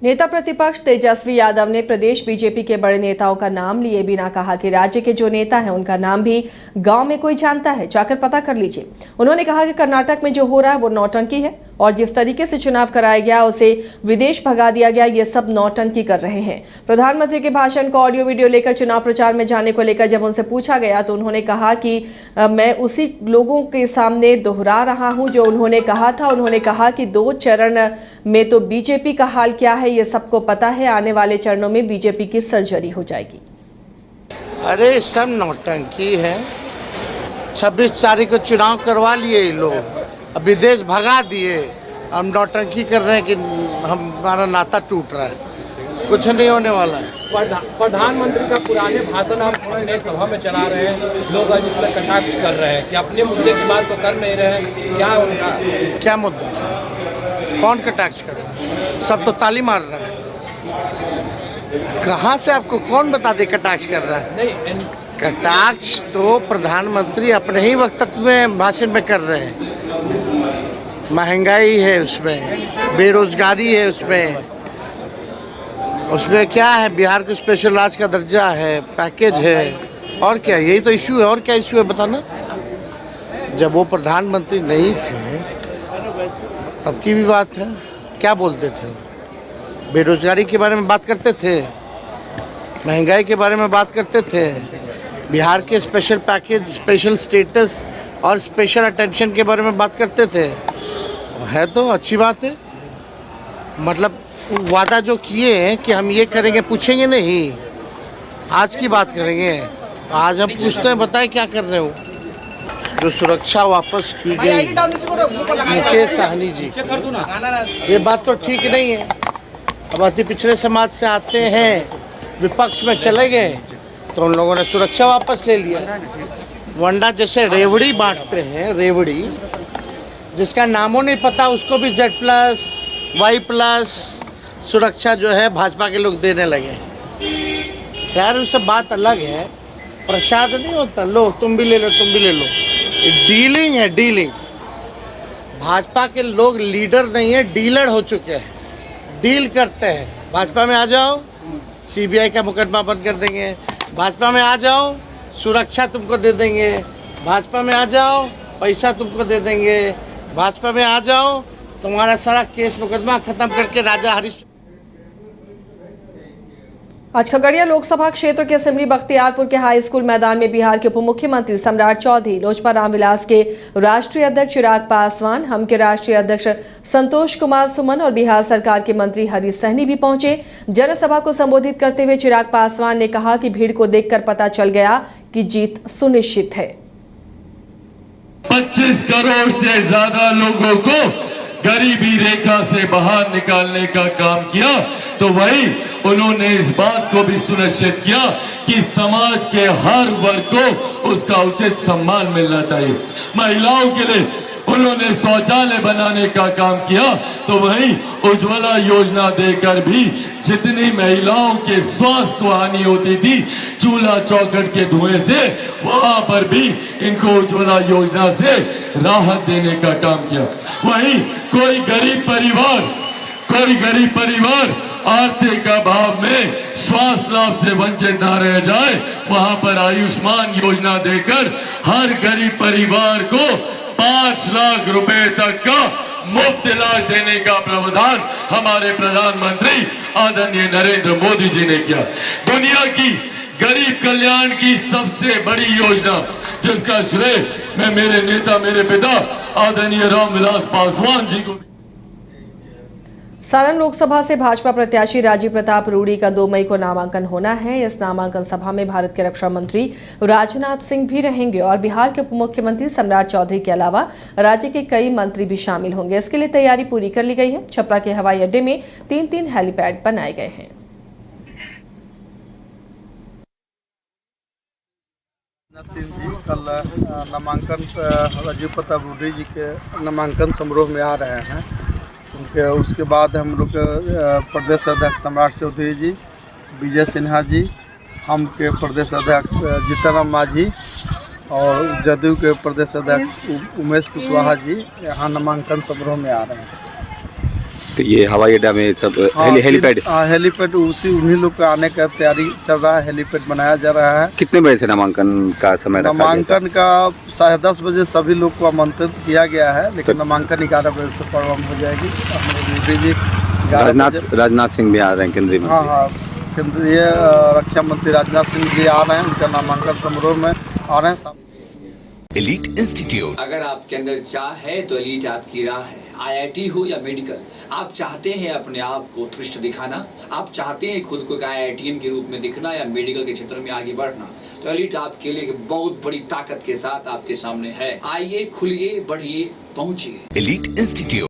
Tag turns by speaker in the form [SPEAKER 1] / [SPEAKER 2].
[SPEAKER 1] नेता प्रतिपक्ष तेजस्वी यादव ने प्रदेश बीजेपी के बड़े नेताओं का नाम लिए बिना कहा कि राज्य के जो नेता हैं उनका नाम भी गांव में कोई जानता है, जाकर पता कर लीजिए। उन्होंने कहा कि कर्नाटक में जो हो रहा है वो नौटंकी है और जिस तरीके से चुनाव कराया गया उसे विदेश भगा दिया गया, ये सब नौटंकी कर रहे हैं। प्रधानमंत्री के भाषण को ऑडियो वीडियो लेकर चुनाव प्रचार में जाने को लेकर जब उनसे पूछा गया तो उन्होंने कहा कि मैं उसी लोगों के सामने दोहरा रहा हूं जो उन्होंने कहा था। उन्होंने कहा कि 2 चरण में तो बीजेपी का हाल क्या है ये सबको पता है, आने वाले चरणों में बीजेपी की सर्जरी हो जाएगी।
[SPEAKER 2] अरे सब नौटंकी है। 26 तारीख को चुनाव करवा लिए ये लोग, अब विदेश भगा दिए। हम नौटंकी कर रहे हैं कि हमारा नाता टूट रहा है, कुछ नहीं होने वाला है।
[SPEAKER 3] प्रधानमंत्री का पुराने भाषण हम अपने सभा में चला रहे हैं, लोग आज इस पर कटाक्ष कर रहे हैं कि अपने मुद्दे की बात तो कर नहीं रहे हैं। क्या उनका
[SPEAKER 2] क्या मुद्दा है? कौन कटाक्ष कर रहा है? सब तो ताली मार रहा है। कहाँ से आपको कौन बता दे कटाक्ष कर रहा है?
[SPEAKER 3] नहीं,
[SPEAKER 2] कटाक्ष तो प्रधानमंत्री अपने ही वक्तव्य में भाषण में कर रहे हैं। महंगाई है उसमें, बेरोजगारी है उसमें क्या है, बिहार को स्पेशल राज्य का दर्जा है, पैकेज है, और क्या, यही तो इशू है। और क्या इशू है बताना? जब वो प्रधानमंत्री नहीं थे तब की भी बात है। क्या बोलते थे? बेरोजगारी के बारे में बात करते थे, महंगाई के बारे में बात करते थे, बिहार के स्पेशल पैकेज, स्पेशल स्टेटस और स्पेशल अटेंशन के बारे में बात करते थे। है तो अच्छी बात है। मतलब वादा जो किए हैं कि हम ये करेंगे, पूछेंगे नहीं, आज की बात करेंगे। आज हम पूछते हैं, बताएं क्या कर रहे हो। जो सुरक्षा वापस की गई मुकेश सहनी जी, ये बात तो ठीक नहीं है। अब अति पिछड़े समाज से आते हैं, विपक्ष में चले गए तो उन लोगों ने सुरक्षा वापस ले लिया। वंडा जैसे रेवड़ी बांटते हैं, रेवड़ी जिसका नामों नहीं पता उसको भी Z+ Y+ सुरक्षा जो है भाजपा के लोग देने लगे। खैर वो सब बात अलग है। प्रसाद नहीं होता, लो तुम भी ले लो, तुम भी ले लो। ये डीलिंग है, डीलिंग। भाजपा के लोग लीडर नहीं है, डीलर हो चुके हैं, डील करते हैं। भाजपा में आ जाओ, CBI का मुकदमा बंद कर देंगे। भाजपा में आ जाओ, सुरक्षा तुमको दे देंगे। भाजपा में आ जाओ, पैसा तुमको दे देंगे। भाजपा में आ जाओ, तुम्हारा सारा केस मुकदमा खत्म करके राजा हरीश।
[SPEAKER 1] आज खगड़िया लोकसभा क्षेत्र के सिमरी बख्तियारपुर के हाई स्कूल मैदान में बिहार के उप मुख्यमंत्री सम्राट चौधरी, लोजपा रामविलास के राष्ट्रीय अध्यक्ष चिराग पासवान, हम के राष्ट्रीय अध्यक्ष संतोष कुमार सुमन और बिहार सरकार के मंत्री हरीश सहनी भी पहुंचे। जनसभा को संबोधित करते हुए चिराग पासवान ने कहा कि भीड़ को देखकर पता चल गया कि जीत सुनिश्चित है।
[SPEAKER 4] 25 करोड़ से ज्यादा लोगों को गरीबी रेखा से बाहर निकालने का काम किया, तो वही उन्होंने इस बात को भी सुनिश्चित किया कि समाज के हर वर्ग को उसका उचित सम्मान मिलना चाहिए। महिलाओं के लिए उन्होंने शौचालय बनाने का काम किया, तो वहीं उज्ज्वला योजना देकर भी जितनी महिलाओं के स्वास्थ्य को हानि होती थी चूल्हा चौखट के धुएं से, वहां पर भी इनको उज्ज्वला योजना से राहत देने का काम किया। वहीं कोई गरीब परिवार आर्थिक अभाव में स्वास्थ्य लाभ से वंचित न रह जाए, वहां पर आयुष्मान योजना देकर हर गरीब परिवार को 5 लाख रुपए तक का मुफ्त इलाज देने का प्रावधान हमारे प्रधानमंत्री आदरणीय नरेंद्र मोदी जी ने किया। दुनिया की गरीब कल्याण की सबसे बड़ी योजना, जिसका श्रेय मैं मेरे नेता, मेरे पिता आदरणीय रामविलास पासवान जी को।
[SPEAKER 1] सारण लोकसभा से भाजपा प्रत्याशी राजीव प्रताप रूडी का 2 मई को नामांकन होना है। इस नामांकन सभा में भारत के रक्षा मंत्री राजनाथ सिंह भी रहेंगे और बिहार के उप मुख्यमंत्री सम्राट चौधरी के अलावा राज्य के कई मंत्री भी शामिल होंगे। इसके लिए तैयारी पूरी कर ली गई है। छपरा के हवाई अड्डे में 3 हेलीपैड बनाए गए हैं।
[SPEAKER 5] कल नामांकन राजीव प्रताप रूडी जी के नामांकन समारोह में आ रहे हैं। उसके बाद हम लोग प्रदेश अध्यक्ष सम्राट चौधरी जी, विजय सिन्हा जी, हम के प्रदेश अध्यक्ष जीतनराम मांझी और जदयू के प्रदेश अध्यक्ष उमेश कुशवाहा जी यहाँ नामांकन समारोह में आ रहे हैं।
[SPEAKER 6] तो ये हवाई अड्डा में सब हेलीपैड
[SPEAKER 5] हेलीपैड उन्हीं लोग का आने का तैयारी चल रहा है। हेलीपैड बनाया जा रहा है।
[SPEAKER 6] कितने बजे से नामांकन का समय रखा गया था?
[SPEAKER 5] नामांकन का 10:30 बजे सभी लोग को आमंत्रित किया गया है, लेकिन नामांकन 11 बजे से प्रारंभ हो जाएगी। मोदी जी
[SPEAKER 6] राजनाथ सिंह भी आ रहे हैं, केंद्रीय मंत्री।
[SPEAKER 5] हाँ, केंद्रीय रक्षा मंत्री राजनाथ सिंह जी आ रहे हैं, उनका नामांकन समारोह में आ रहे हैं।
[SPEAKER 7] एलीट इंस्टीट्यूट,
[SPEAKER 8] अगर आपके अंदर चाह है तो एलीट आपकी राह है। IIT हो या मेडिकल, आप चाहते हैं अपने आप को उत्कृष्ट दिखाना, आप चाहते हैं खुद को एक IITian के रूप में दिखना या मेडिकल के क्षेत्र में आगे बढ़ना, तो एलीट आपके लिए एक बहुत बड़ी ताकत के साथ आपके सामने है। आइए, खुलिए, बढ़िए, पहुंचिए।
[SPEAKER 7] Elite institute.